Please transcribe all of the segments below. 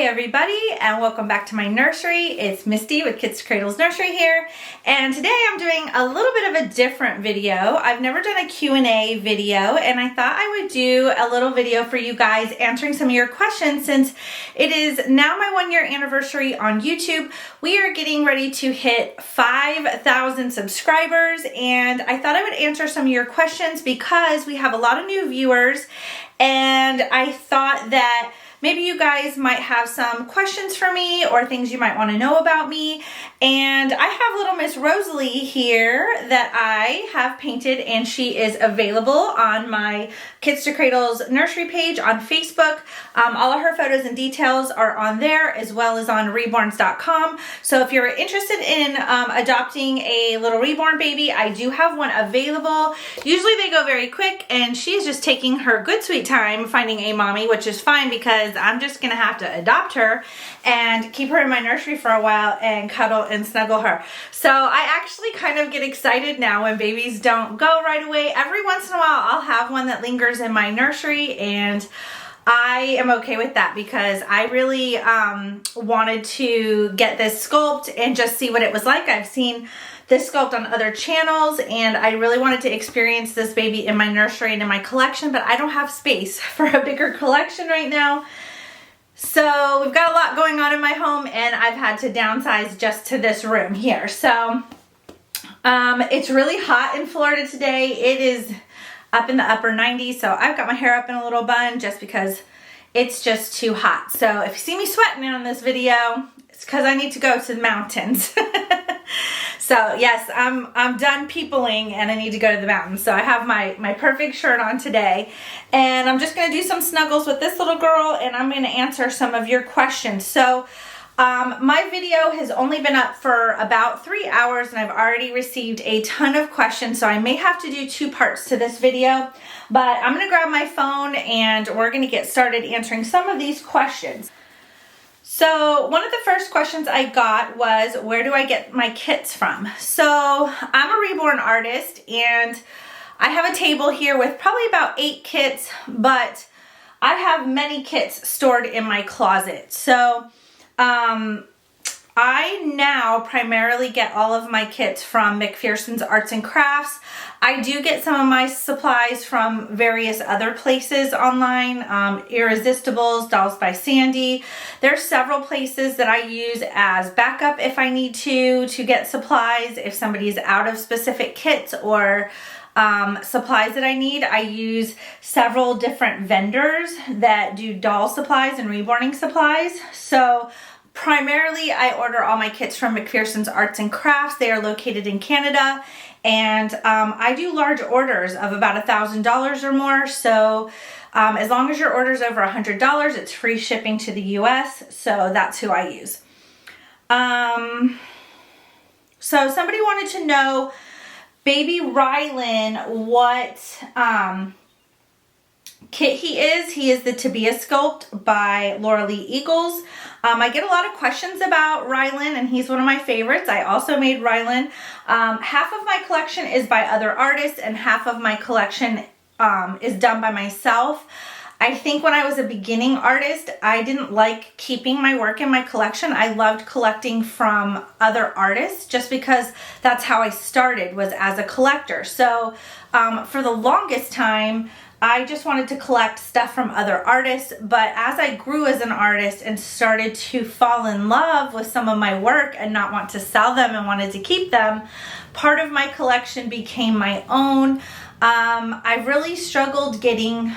everybody, and welcome back to my nursery. It's Misty with Kits to Kradles Nursery here, and today I'm doing a little bit of a different video. I've never done a Q&A video, and I thought I would do a little video for you guys answering some of your questions since it is now my 1-year anniversary on YouTube. We are getting ready to hit 5,000 subscribers, and I thought I would answer some of your questions because we have a lot of new viewers, and I thought that maybe you guys might have some questions for me or things you might want to know about me. And I have little Miss Rosalie here that I have painted, and she is available on my Kits to Kradles nursery page on Facebook. All of her photos and details are on there as well as on reborns.com. So if you're interested in adopting a little reborn baby, I do have one available. Usually they go very quick, and she's just taking her good sweet time finding a mommy, which is fine because I'm just gonna have to adopt her and keep her in my nursery for a while and cuddle and snuggle her. So I actually kind of get excited now when babies don't go right away. Every once in a while I'll have one that lingers in my nursery, and I am okay with that because I really wanted to get this sculpt and just see what it was like. I've seen this sculpt on other channels, and I really wanted to experience this baby in my nursery and in my collection, but I don't have space for a bigger collection right now. So we've got a lot going on in my home, and I've had to downsize just to this room here. So it's really hot in Florida today. It is up in the upper 90s, so I've got my hair up in a little bun just because it's just too hot. So if you see me sweating on this video, it's because I need to go to the mountains. So yes, I'm done peopling and I need to go to the mountains. So I have my perfect shirt on today, and I'm just gonna do some snuggles with this little girl, and I'm gonna answer some of your questions. So my video has only been up for about 3 hours, and I've already received a ton of questions, so I may have to do 2 parts to this video, but I'm gonna grab my phone and we're gonna get started answering some of these questions. So one of the first questions I got was, where do I get my kits from? So I'm a reborn artist, and I have a table here with probably about 8 kits, but I have many kits stored in my closet. So I now primarily get all of my kits from McPherson's Arts and Crafts. I do get some of my supplies from various other places online, Irresistibles, Dolls by Sandy. There's several places that I use as backup if I need to get supplies. If somebody's out of specific kits or supplies that I need, I use several different vendors that do doll supplies and reborning supplies. So primarily, I order all my kits from McPherson's Arts and Crafts. They are located in Canada, and I do large orders of about $1,000 or more. So as long as your order is over $100, it's free shipping to the US. So that's who I use. So somebody wanted to know, baby Rylan, what kit he is. He is the Tabia Sculpt by Laura Lee Eagles. I get a lot of questions about Rylan, and he's one of my favorites. I also made Rylan. Half of my collection is by other artists, and half of my collection is done by myself. I think when I was a beginning artist, I didn't like keeping my work in my collection. I loved collecting from other artists just because that's how I started, was as a collector. So for the longest time, I just wanted to collect stuff from other artists, but as I grew as an artist and started to fall in love with some of my work and not want to sell them and wanted to keep them, part of my collection became my own. I really struggled getting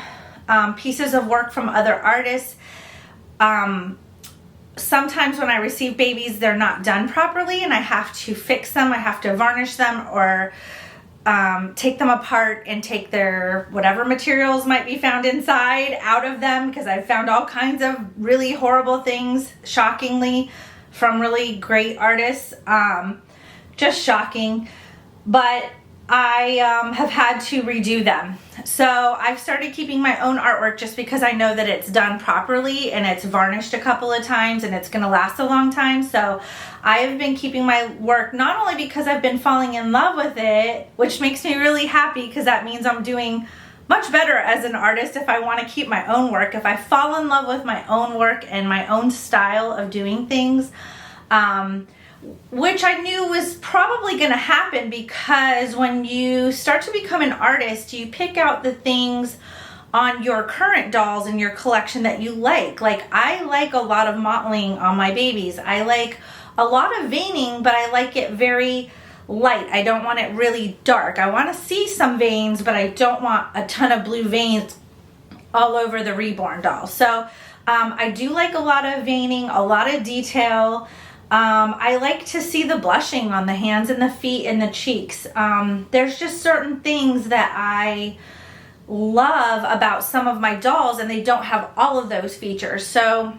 pieces of work from other artists. Sometimes when I receive babies, they're not done properly, and I have to fix them. I have to varnish them or take them apart and take their whatever materials might be found inside out of them, because I've found all kinds of really horrible things, shockingly, from really great artists. Just shocking. But I have had to redo them. So I've started keeping my own artwork just because I know that it's done properly and it's varnished a couple of times and it's going to last a long time. So I have been keeping my work not only because I've been falling in love with it, which makes me really happy because that means I'm doing much better as an artist if I want to keep my own work. If I fall in love with my own work and my own style of doing things, which I knew was probably going to happen, because when you start to become an artist, you pick out the things on your current dolls in your collection that you like. Like, I like a lot of mottling on my babies. I like a lot of veining, but I like it very light. I don't want it really dark. I want to see some veins, but I don't want a ton of blue veins all over the Reborn doll. So I do like a lot of veining, a lot of detail. I like to see the blushing on the hands and the feet and the cheeks. There's just certain things that I love about some of my dolls, and they don't have all of those features. So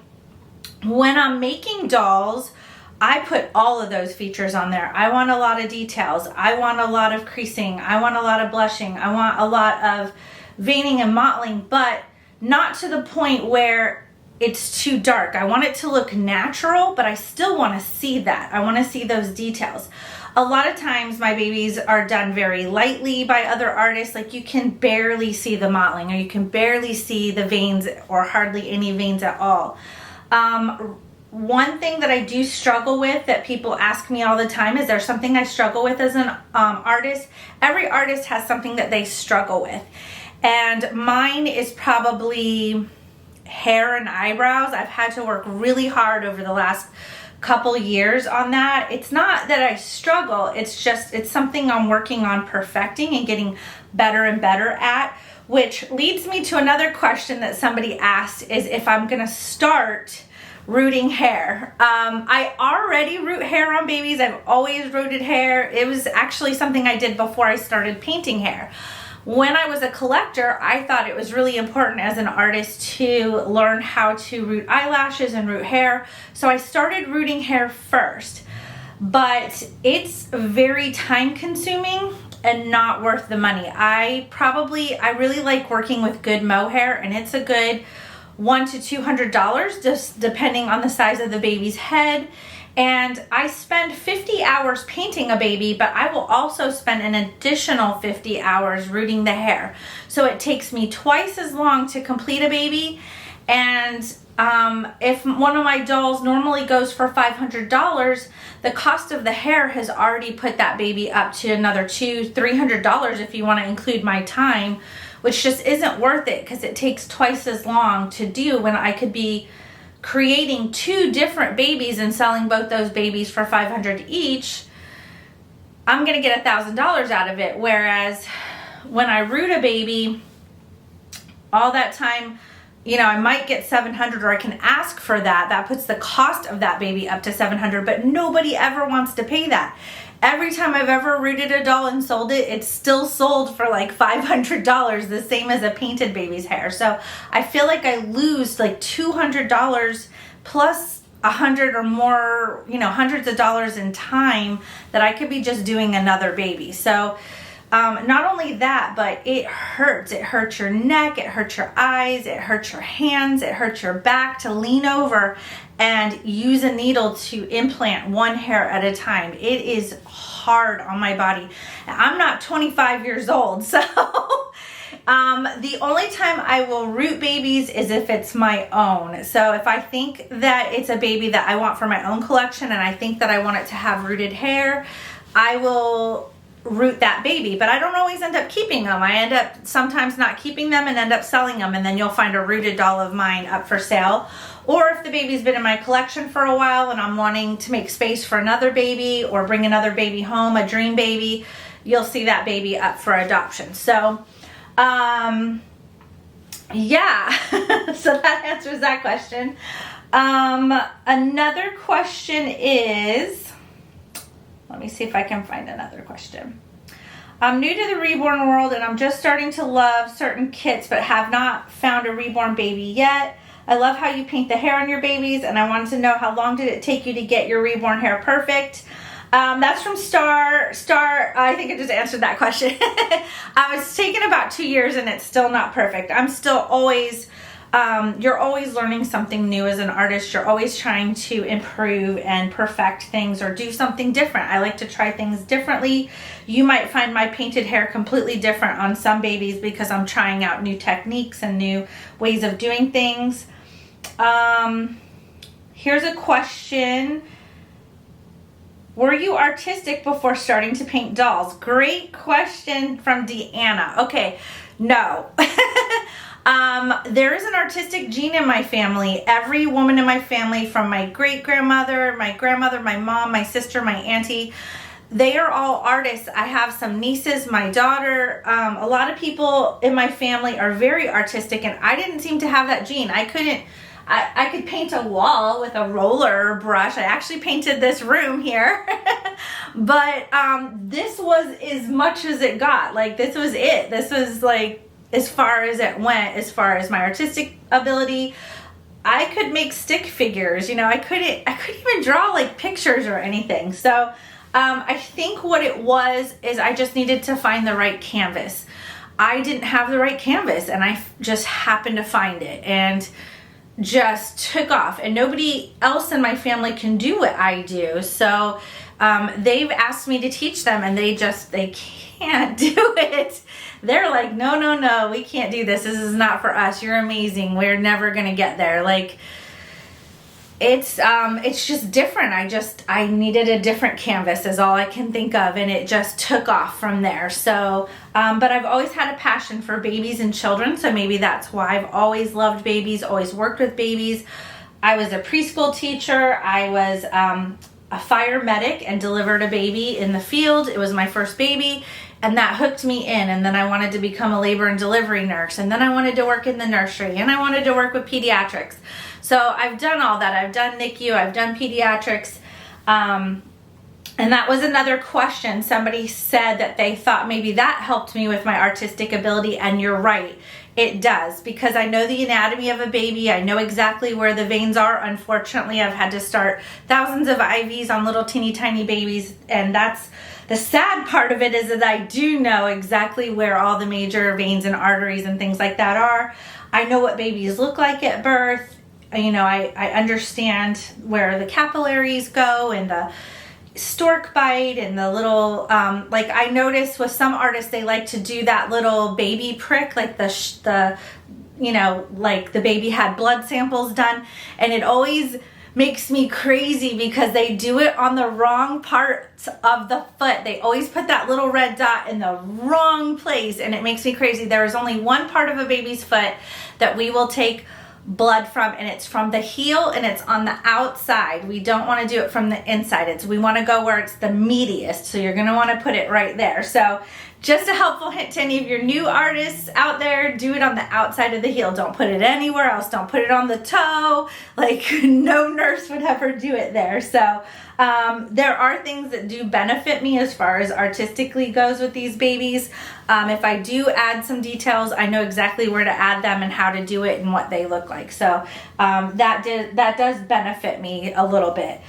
when I'm making dolls, I put all of those features on there. I want a lot of details. I want a lot of creasing. I want a lot of blushing. I want a lot of veining and mottling, but not to the point where it's too dark. I want it to look natural, but I still want to see that. I want to see those details. A lot of times my babies are done very lightly by other artists. Like, you can barely see the mottling, or you can barely see the veins, or hardly any veins at all. One thing that I do struggle with, that people ask me all the time, is there something I struggle with as an artist? Every artist has something that they struggle with. And mine is probably hair and eyebrows. I've had to work really hard over the last couple years on that. It's not that I struggle, it's just, it's something I'm working on perfecting and getting better and better at, which leads me to another question that somebody asked, is if I'm gonna start rooting hair. I already root hair on babies. I've always rooted hair. It was actually something I did before I started painting hair. When I was a collector, I thought it was really important as an artist to learn how to root eyelashes and root hair. So I started rooting hair first, but it's very time consuming and not worth the money. I really like working with good mohair, and it's a good $100 to $200, just depending on the size of the baby's head. And I spend 50 hours painting a baby, but I will also spend an additional 50 hours rooting the hair. So it takes me twice as long to complete a baby. And if one of my dolls normally goes for $500, the cost of the hair has already put that baby up to another $200 to $300 if you want to include my time, which just isn't worth it, because it takes twice as long to do when I could be creating 2 different babies and selling both those babies for $500 each. I'm gonna get $1,000 out of it. Whereas when I root a baby, all that time, you know, I might get $700, or I can ask for that. That puts the cost of that baby up to $700, but nobody ever wants to pay that. Every time I've ever rooted a doll and sold it, it's still sold for like $500, the same as a painted baby's hair. So I feel like I lose like $200 plus $100 or more, you know, hundreds of dollars in time that I could be just doing another baby. So not only that, but it hurts. It hurts your neck, it hurts your eyes, it hurts your hands, it hurts your back to lean over and use a needle to implant one hair at a time. It is hard on my body. I'm not 25 years old, so the only time I will root babies is if it's my own. So if I think that it's a baby that I want for my own collection, and I think that I want it to have rooted hair, I will root that baby. But I don't always end up keeping them. I end up sometimes not keeping them and end up selling them, and then you'll find a rooted doll of mine up for sale. Or if the baby's been in my collection for a while and I'm wanting to make space for another baby or bring another baby home, a dream baby, you'll see that baby up for adoption. So yeah, so that answers that question. Another question is, let me see if I can find another question. I'm new to the reborn world and I'm just starting to love certain kits but have not found a reborn baby yet. I love how you paint the hair on your babies, and I wanted to know, how long did it take you to get your reborn hair perfect? That's from Star. I think I just answered that question. It's taken about 2 years and it's still not perfect. I'm still always you're always learning something new as an artist. You're always trying to improve and perfect things or do something different. I like to try things differently. You might find my painted hair completely different on some babies because I'm trying out new techniques and new ways of doing things. Here's a question. Were you artistic before starting to paint dolls? Great question from Deanna. Okay, no. There is an artistic gene in my family. Every woman in my family, from my great-grandmother, my grandmother, my mom, my sister, my auntie, they are all artists. I have some nieces, my daughter. A lot of people in my family are very artistic, and I didn't seem to have that gene. I could paint a wall with a roller brush. I actually painted this room here. But this was as much as it got. Like, this was it. This was like as far as it went, as far as my artistic ability. I could make stick figures, you know. I couldn't even draw like pictures or anything. So I think what it was is I just needed to find the right canvas. I didn't have the right canvas, and I just happened to find it and just took off. And nobody else in my family can do what I do. So they've asked me to teach them, and they can't do it. They're like, no, we can't do this. This is not for us. You're amazing. We're never gonna get there. Like, it's just different. I needed a different canvas is all I can think of, and it just took off from there. So, but I've always had a passion for babies and children, so maybe that's why I've always loved babies, always worked with babies. I was a preschool teacher. I was a fire medic and delivered a baby in the field. It was my first baby, and that hooked me in. And then I wanted to become a labor and delivery nurse, and then I wanted to work in the nursery, and I wanted to work with pediatrics. So I've done all that. I've done NICU, I've done pediatrics. And that was another question. Somebody said that they thought maybe that helped me with my artistic ability, and you're right. It does, because I know the anatomy of a baby. I know exactly where the veins are. Unfortunately, I've had to start thousands of IVs on little teeny tiny babies, and that's the sad part of it, is that I do know exactly where all the major veins and arteries and things like that are. I know what babies look like at birth. You know, I understand where the capillaries go and the stork bite and the little, like I noticed with some artists, they like to do that little baby prick, like the you know, like the baby had blood samples done, and it always makes me crazy because they do it on the wrong part of the foot. They always put that little red dot in the wrong place, and it makes me crazy. There is only one part of a baby's foot that we will take blood from, and it's from the heel, and it's on the outside. We don't want to do it from the inside. We want to go where it's the meatiest, so you're going to want to put it right there. So just a helpful hint to any of your new artists out there, do it on the outside of the heel. Don't put it anywhere else. Don't put it on the toe. Like, no nurse would ever do it there. So there are things that do benefit me as far as artistically goes with these babies. If I do add some details, I know exactly where to add them and how to do it and what they look like. So that does benefit me a little bit.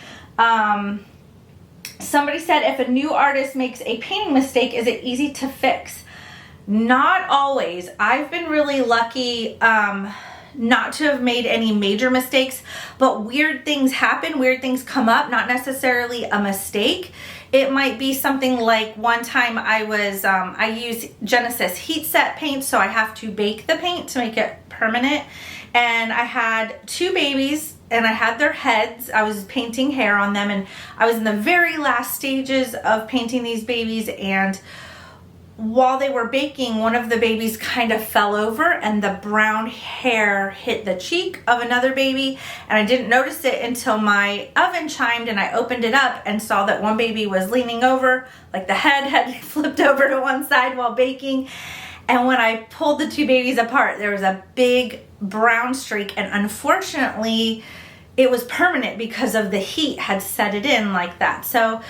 Somebody said, if a new artist makes a painting mistake, is it easy to fix? Not always. I've been really lucky not to have made any major mistakes, but weird things happen, weird things come up, not necessarily a mistake. It might be something like one time I use Genesis heat set paint, so I have to bake the paint to make it permanent. And I had two babies, and I had their heads. I was painting hair on them, and I was in the very last stages of painting these babies, and while they were baking, one of the babies kind of fell over, and the brown hair hit the cheek of another baby, and I didn't notice it until my oven chimed, and I opened it up and saw that one baby was leaning over, like the head had flipped over to one side while baking. And when I pulled the two babies apart, there was a big brown streak, and unfortunately it was permanent because of the heat had set it in like that. So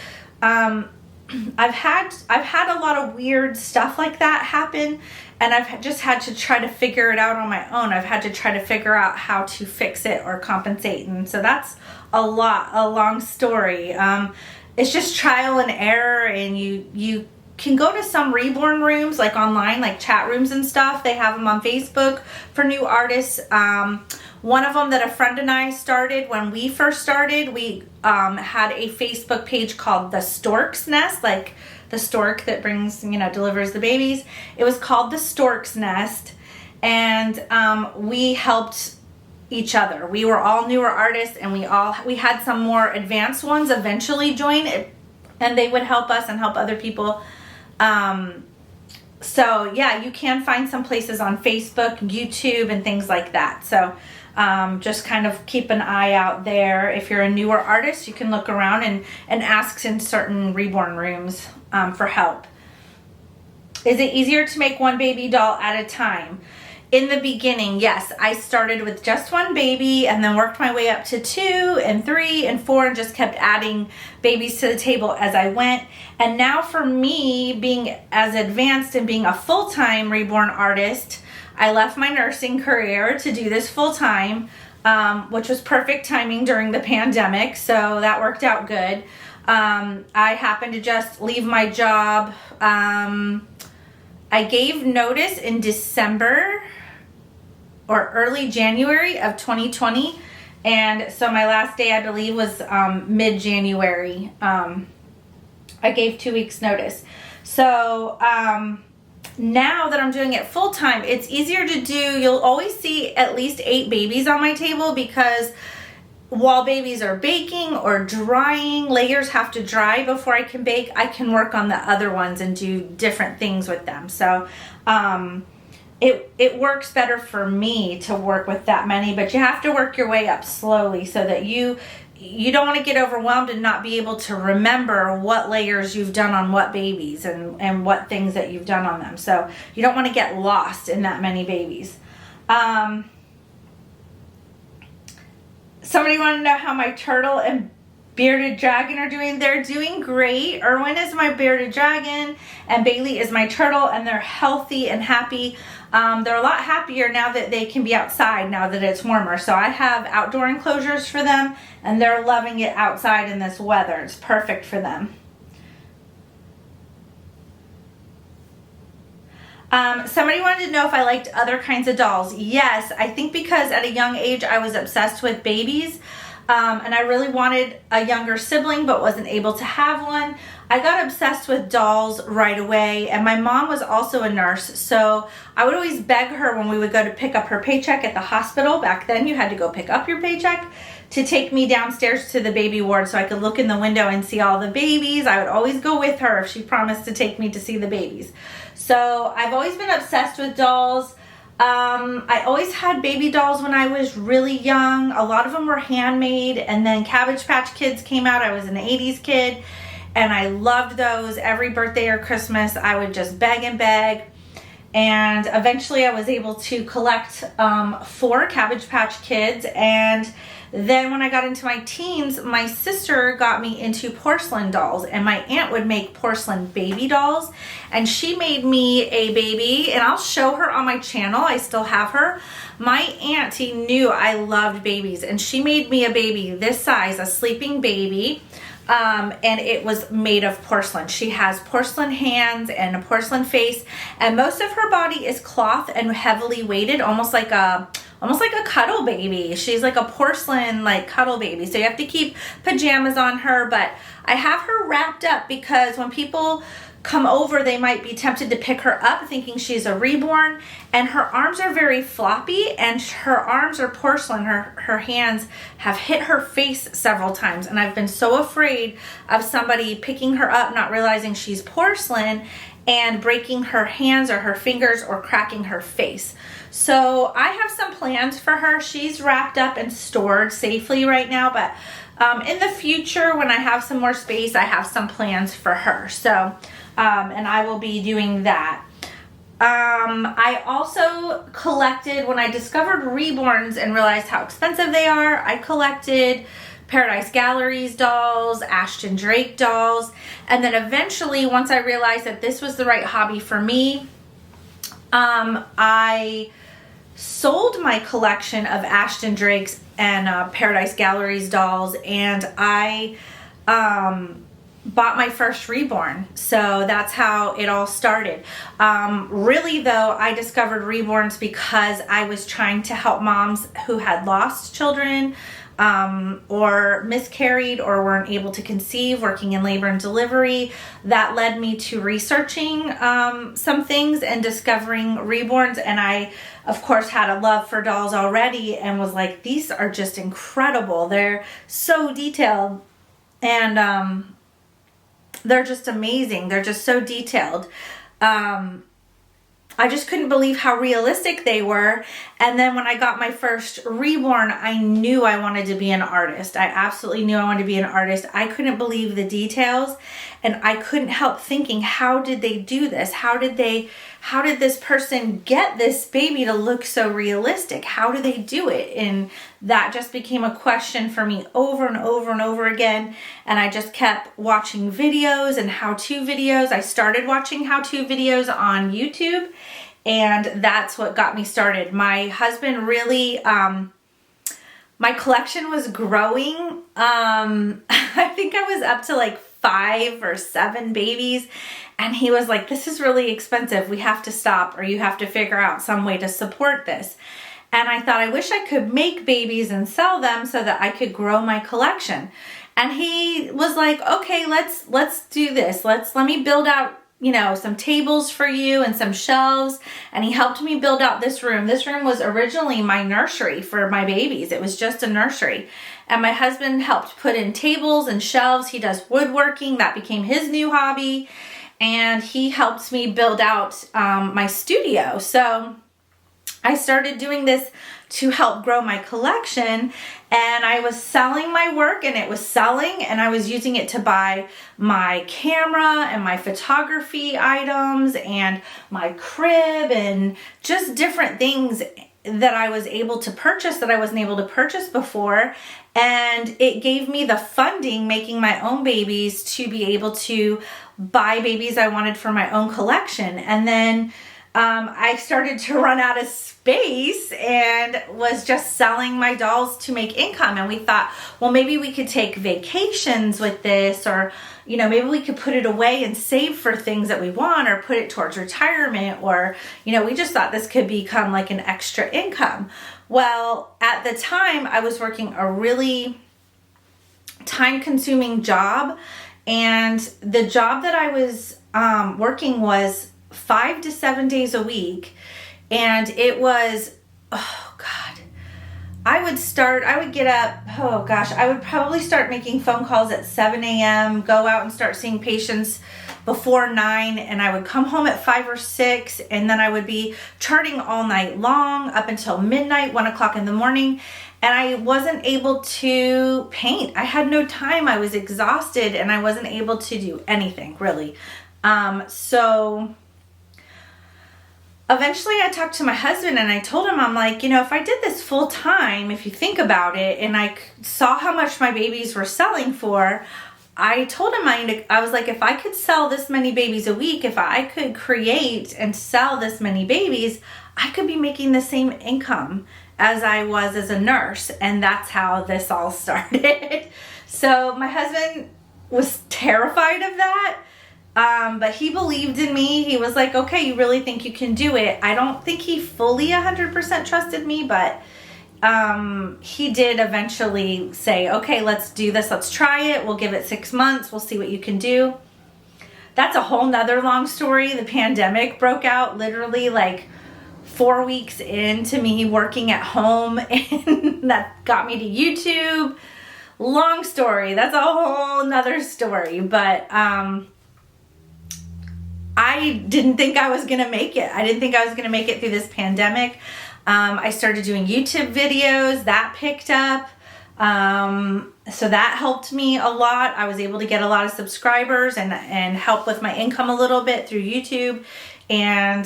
I've had a lot of weird stuff like that happen, and I've just had to try to figure it out on my own. I've had to try to figure out how to fix it or compensate, and so that's a long story. It's just trial and error, and you can go to some Reborn Rooms, like online, like chat rooms and stuff. They have them on Facebook for new artists. One of them that a friend and I started when we first started, we had a Facebook page called The Stork's Nest, like the stork that brings, delivers the babies. It was called The Stork's Nest, and we helped each other. We were all newer artists, and we had some more advanced ones eventually join it, and they would help us and help other people. So yeah, you can find some places on Facebook, YouTube, and things like that. So just kind of keep an eye out there. If you're a newer artist, you can look around and ask in certain Reborn Rooms for help. Is it easier to make one baby doll at a time? In the beginning, yes. I started with just one baby and then worked my way up to 2 and 3 and 4 and just kept adding babies to the table as I went. And now for me, being as advanced and being a full-time Reborn artist, I left my nursing career to do this full-time, which was perfect timing during the pandemic, so that worked out good. I happened to just leave my job. I gave notice in December or early January of 2020, and so my last day, I believe, was mid-January. I gave 2 weeks notice. So now that I'm doing it full time, it's easier to do. You'll always see at least 8 babies on my table, because while babies are baking or drying, layers have to dry before I can bake. I can work on the other ones and do different things with them. So it works better for me to work with that many, but you have to work your way up slowly so that you don't want to get overwhelmed and not be able to remember what layers you've done on what babies and what things that you've done on them. So you don't want to get lost in that many babies. Somebody wanted to know how my turtle and bearded dragon are doing. They're doing great. Erwin is my bearded dragon and Bailey is my turtle, and they're healthy and happy. They're a lot happier now that they can be outside now that it's warmer. So I have outdoor enclosures for them, and they're loving it outside in this weather. It's perfect for them. Somebody wanted to know if I liked other kinds of dolls. Yes, I think because at a young age I was obsessed with babies, and I really wanted a younger sibling but wasn't able to have one. I got obsessed with dolls right away, and my mom was also a nurse, so I would always beg her when we would go to pick up her paycheck at the hospital. Back then you had to go pick up your paycheck, to take me downstairs to the baby ward so I could look in the window and see all the babies. I would always go with her if she promised to take me to see the babies. So I've always been obsessed with dolls. I always had baby dolls when I was really young. A lot of them were handmade, and then Cabbage Patch Kids came out. I was an 80s kid, and I loved those. Every birthday or Christmas, I would just beg and beg. And eventually I was able to collect 4 Cabbage Patch Kids, and then when I got into my teens, my sister got me into porcelain dolls, and my aunt would make porcelain baby dolls, and she made me a baby, and I'll show her on my channel. I still have her. My auntie knew I loved babies, and she made me a baby this size, a sleeping baby. And it was made of porcelain. She has porcelain hands and a porcelain face, and most of her body is cloth and heavily weighted, almost like a cuddle baby. She's like a porcelain cuddle baby. So you have to keep pajamas on her, but I have her wrapped up because when people come over, they might be tempted to pick her up thinking she's a reborn, and her arms are very floppy, and her arms are porcelain. Her hands have hit her face several times, and I've been so afraid of somebody picking her up, not realizing she's porcelain, and breaking her hands or her fingers or cracking her face. So I have some plans for her. She's wrapped up and stored safely right now, but in the future, when I have some more space, I have some plans for her. So and I will be doing that. I also collected, when I discovered Reborns and realized how expensive they are, I collected Paradise Galleries dolls, Ashton Drake dolls, and then eventually, once I realized that this was the right hobby for me, I sold my collection of Ashton Drake's and Paradise Galleries dolls, and I bought my first Reborn. So that's how it all started. Really though, I discovered Reborns because I was trying to help moms who had lost children, or miscarried or weren't able to conceive, working in labor and delivery. That led me to researching some things and discovering Reborns. And I, of course, had a love for dolls already and was like, these are just incredible. They're so detailed, and they're just amazing. They're just so detailed. I just couldn't believe how realistic they were. And then when I got my first Reborn, I knew I wanted to be an artist. I absolutely knew I wanted to be an artist. I couldn't believe the details, and I couldn't help thinking, how did they do this? How did this person get this baby to look so realistic? How do they do it? And that just became a question for me over and over and over again. And I just kept watching videos and how-to videos. I started watching how-to videos on YouTube, and that's what got me started. My husband really, my collection was growing. I think I was up to like 5 or 7 babies. And he was like, this is really expensive. We have to stop, or you have to figure out some way to support this. And I thought, I wish I could make babies and sell them so that I could grow my collection. And he was like, okay, let's do this. Let me build out, some tables for you and some shelves. And he helped me build out this room. This room was originally my nursery for my babies. It was just a nursery. And my husband helped put in tables and shelves. He does woodworking. That became his new hobby. And he helped me build out my studio. So I started doing this to help grow my collection, and I was selling my work, and it was selling, and I was using it to buy my camera and my photography items and my crib and just different things that I was able to purchase that I wasn't able to purchase before. And it gave me the funding, making my own babies, to be able to buy babies I wanted for my own collection. And then I started to run out of space and was just selling my dolls to make income. And we thought, well, maybe we could take vacations with this, or, maybe we could put it away and save for things that we want, or put it towards retirement, or, we just thought this could become like an extra income. Well, at the time I was working a really time-consuming job, and the job that I was working was 5 to 7 days a week. And it was, oh God, I would get up, I would probably start making phone calls at 7 a.m., go out and start seeing patients before 9, and I would come home at 5 or 6, and then I would be charting all night long up until midnight, 1 o'clock in the morning. And I wasn't able to paint. I had no time. I was exhausted, and I wasn't able to do anything really. So eventually I talked to my husband, and I told him, I'm like, if I did this full time, if you think about it, and I saw how much my babies were selling for, I told him, I was like, if I could sell this many babies a week, if I could create and sell this many babies, I could be making the same income as I was as a nurse. And that's how this all started. So my husband was terrified of that. But he believed in me. He was like, okay, you really think you can do it? I don't think he fully 100% trusted me, but he did eventually say, okay, let's do this. Let's try it. We'll give it 6 months. We'll see what you can do. That's a whole nother long story. The pandemic broke out literally like 4 weeks into me working at home, and that got me to YouTube. Long story. That's a whole nother story. But I didn't think I was going to make it. I didn't think I was going to make it through this pandemic. I started doing YouTube videos. That picked up. So that helped me a lot. I was able to get a lot of subscribers and help with my income a little bit through YouTube. And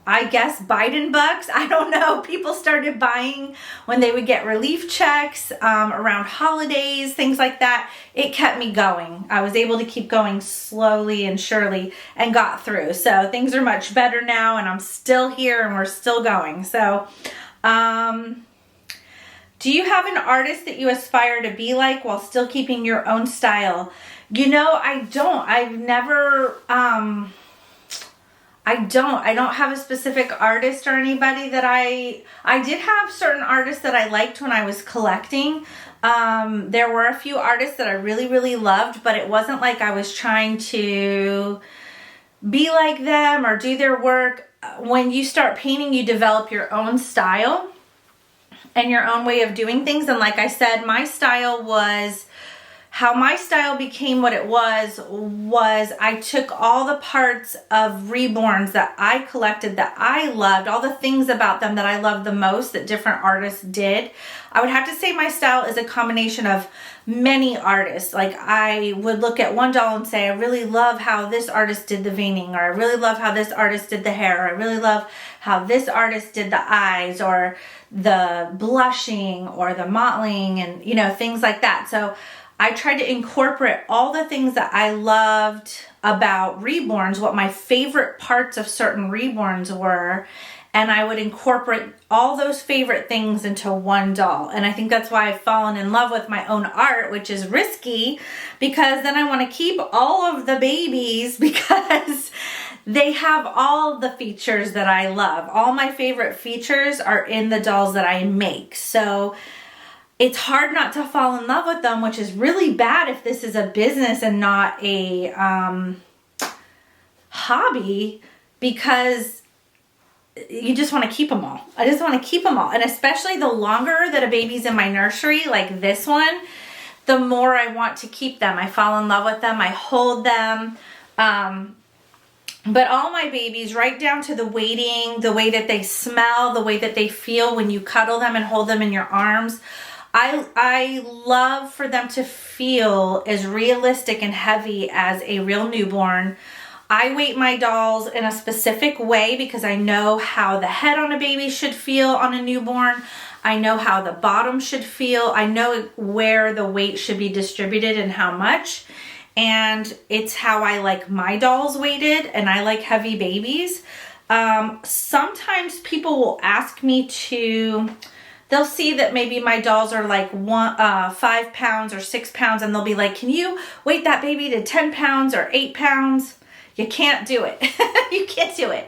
I guess Biden bucks, I don't know, people started buying when they would get relief checks around holidays, things like that. It kept me going. I was able to keep going slowly and surely and got through. So things are much better now, and I'm still here and we're still going. So Do you have an artist that you aspire to be like while still keeping your own style? You know, I don't. I've never, I don't have a specific artist or anybody that I did have certain artists that I liked when I was collecting. There were a few artists that I really, really loved, but it wasn't like I was trying to be like them or do their work. When you start painting, you develop your own style and your own way of doing things. And like I said, my style was, how my style became what it was I took all the parts of Reborns that I collected that I loved, all the things about them that I loved the most that different artists did. I would have to say my style is a combination of many artists. Like I would look at one doll and say, I really love how this artist did the veining, or I really love how this artist did the hair, or I really love how this artist did the eyes, or the blushing, or the mottling, and you know, things like that. So I tried to incorporate all the things that I loved about Reborns, what my favorite parts of certain Reborns were, and I would incorporate all those favorite things into one doll. And I think that's why I've fallen in love with my own art, which is risky, because then I want to keep all of the babies because they have all the features that I love. All my favorite features are in the dolls that I make. So it's hard not to fall in love with them, which is really bad if this is a business and not a hobby, because you just want to keep them all. I just want to keep them all. And especially the longer that a baby's in my nursery, like this one, the more I want to keep them. I fall in love with them. I hold them. But all my babies, right down to the weighting, the way that they smell, the way that they feel when you cuddle them and hold them in your arms, I love for them to feel as realistic and heavy as a real newborn. I weight my dolls in a specific way because I know how the head on a baby should feel on a newborn. I know how the bottom should feel. I know where the weight should be distributed and how much. And it's how I like my dolls weighted, and I like heavy babies. Sometimes people will ask me to, they'll see that maybe my dolls are like 5 pounds or 6 pounds, and they'll be like, can you weight that baby to 10 pounds or 8 pounds? You can't do it. You can't do it.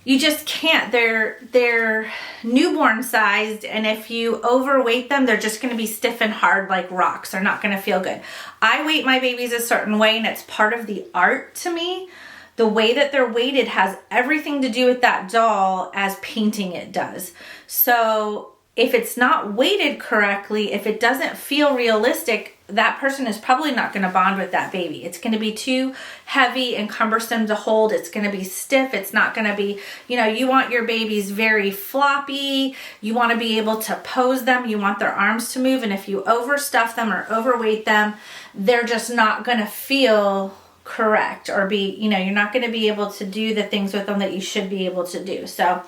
You just can't. They're newborn sized, and if you overweight them, they're just going to be stiff and hard like rocks. They're not going to feel good. I weight my babies a certain way, and it's part of the art to me. The way that they're weighted has everything to do with that doll as painting it does. So if it's not weighted correctly, if it doesn't feel realistic, that person is probably not going to bond with that baby. It's going to be too heavy and cumbersome to hold. It's going to be stiff. It's not going to be, you know, you want your babies very floppy. You want to be able to pose them. You want their arms to move. And if you overstuff them or overweight them, they're just not going to feel correct, or be, you know, you're not going to be able to do the things with them that you should be able to do. So,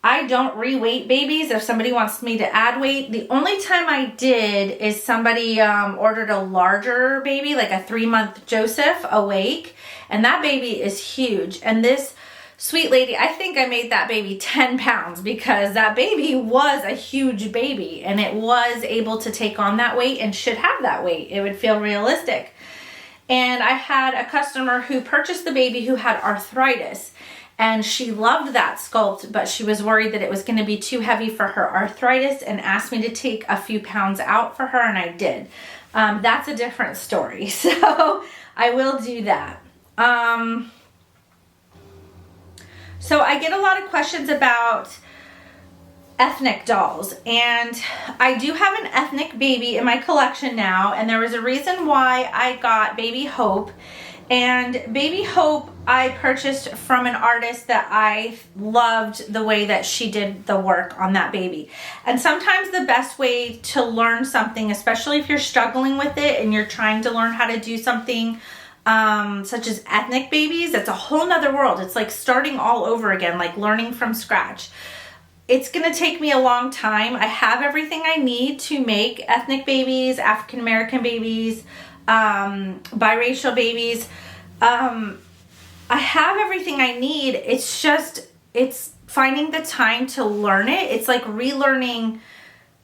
I don't re-weight babies. If somebody wants me to add weight, the only time I did is somebody ordered a larger baby, like a 3-month Joseph awake, and that baby is huge. And this sweet lady, I think I made that baby 10 pounds because that baby was a huge baby, and it was able to take on that weight and should have that weight. It would feel realistic. And I had a customer who purchased the baby who had arthritis, and she loved that sculpt, but she was worried that it was going to be too heavy for her arthritis and asked me to take a few pounds out for her, and I did. That's a different story, so I will do that. So I get a lot of questions about ethnic dolls, and I do have an ethnic baby in my collection now, and there was a reason why I got Baby Hope. And Baby Hope I purchased from an artist that I loved the way that she did the work on that baby. And sometimes the best way to learn something, especially if you're struggling with it and you're trying to learn how to do something such as ethnic babies, it's a whole nother world. It's like starting all over again, like learning from scratch. It's going to take me a long time. I have everything I need to make ethnic babies, African American babies, biracial babies. I have everything I need. It's just, it's finding the time to learn it. It's like relearning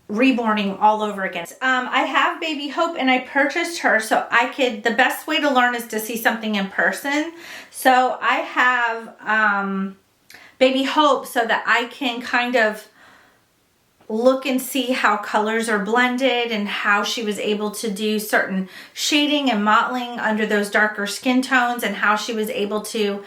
reborning all over again. I have baby Hope, and I purchased her so the best way to learn is to see something in person. So I have baby Hope so that I can kind of look and see how colors are blended and how she was able to do certain shading and mottling under those darker skin tones, and how she was able to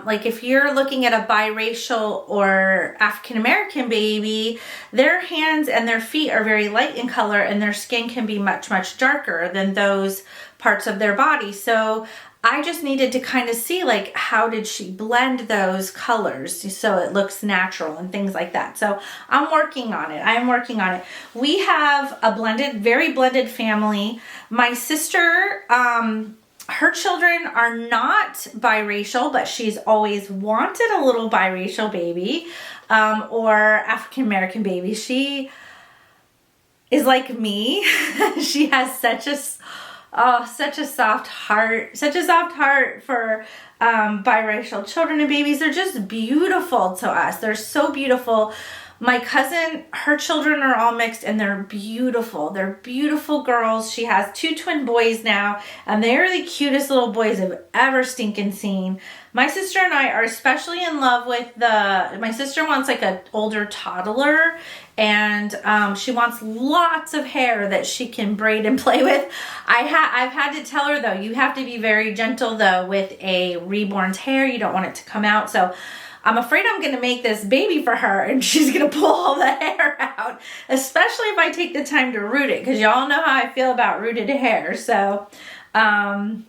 like if you're looking at a biracial or African American baby, their hands and their feet are very light in color, and their skin can be much, much darker than those parts of their body. So I just needed to kind of see, like, how did she blend those colors so it looks natural and things like that. So I'm working on it. I'm working on it. We have a very blended family. My sister, her children are not biracial, but she's always wanted a little biracial baby, or African American baby. She is like me. She has such a soft heart for biracial children and babies. They're just beautiful to us. They're so beautiful. My cousin, her children are all mixed, and they're beautiful. They're beautiful girls. She has 2 twin boys now, and they're the cutest little boys I've ever stinking seen. My sister and I are especially in love with my sister wants like an older toddler, and she wants lots of hair that she can braid and play with. I've had to tell her, though, you have to be very gentle, though, with a reborn's hair. You don't want it to come out. So I'm afraid I'm going to make this baby for her, and she's going to pull all the hair out, especially if I take the time to root it, because y'all know how I feel about rooted hair. So I'm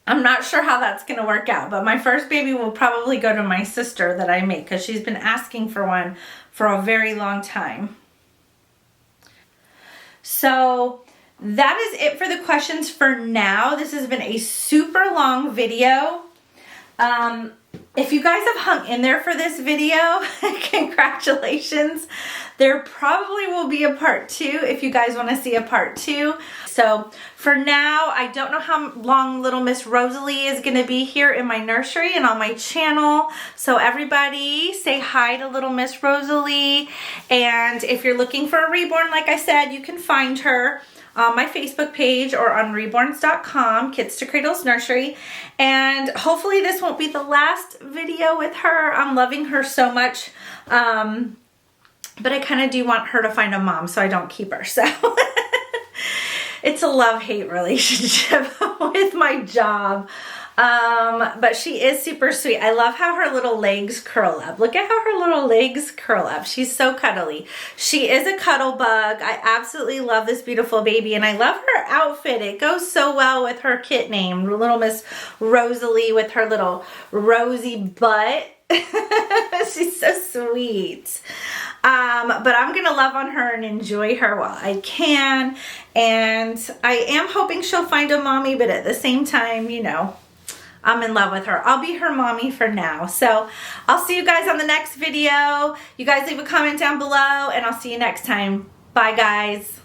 not sure how that's going to work out, but my first baby will probably go to my sister that I make, because she's been asking for one for a very long time. So that is it for the questions for now. This has been a super long video. If you guys have hung in there for this video, congratulations. There probably will be a part 2 if you guys want to see a part 2. So for now, I don't know how long little Miss Rosalie is going to be here in my nursery and on my channel. So everybody say hi to little Miss Rosalie. And if you're looking for a reborn, like I said, you can find her on my Facebook page or on reborns.com, Kits to Cradles Nursery. And hopefully this won't be the last video with her. I'm loving her so much. But I kind of do want her to find a mom, so I don't keep her. So it's a love-hate relationship with my job. But she is super sweet. I love how her little legs curl up. Look at how her little legs curl up. She's so cuddly. She is a cuddle bug. I absolutely love this beautiful baby, and I love her outfit. It goes so well with her kit name, little Miss Rosalie, with her little rosy butt. She's so sweet. But I'm gonna love on her and enjoy her while I can. And I am hoping she'll find a mommy, but at the same time, you know, I'm in love with her. I'll be her mommy for now. So I'll see you guys on the next video. You guys leave a comment down below, and I'll see you next time. Bye, guys.